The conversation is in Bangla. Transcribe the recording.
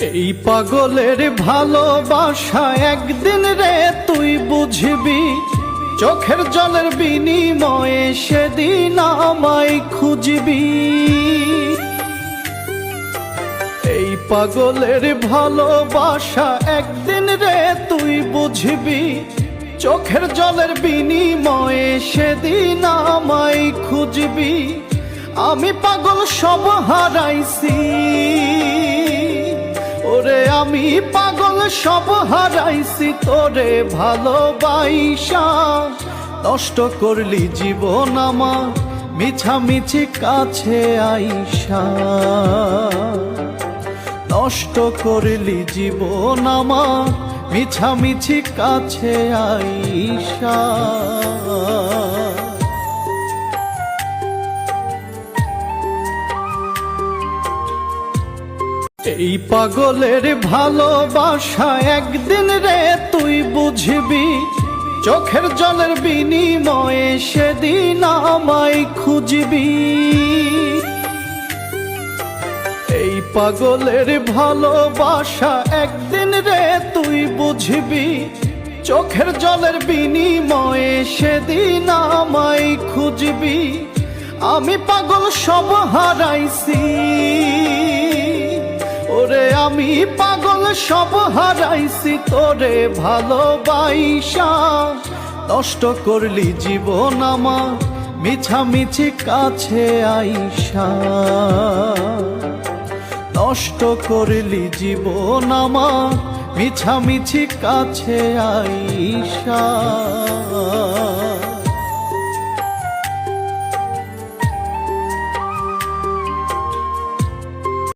এই পাগলের ভালোবাসা একদিন রে তুই বুঝবি, চোখের জলের বিনিময়ে সেদিন আমায় খুঁজবি। এই পাগলের ভালোবাসা একদিন রে তুই বুঝবি, চোখের জলের বিনিময়ে সেদিন আমায় খুঁজবি। আমি পাগল সব হারাইছি ওরে, আমি পাগল সব হারাইছি তোরে ভালোবাসা। নষ্ট করলি জীবন আমার মিছামিছি কাছে আইসা, নষ্ট করলি জীবন আমার মিছামিছি কাছে আইসা। এই পাগলের ভালোবাসা একদিন রে তুই বুঝবি, চোখের জলের বিনিময়ে সেদিন আমায় খুঁজবি। এই পাগলের ভালোবাসা একদিন রে তুই বুঝবি, চোখের জলের বিনিময়ে সেদিন আমায় খুঁজবি। আমি পাগল সব হারাইছি ওরে, আমি পাগল সব হারাইছি তোরে ভালোবাসা। নষ্ট করলি জীবন আমার মিছামিছি কাছে আইসা, নষ্ট করলি জীবন আমার মিছামিছি কাছে আইসা।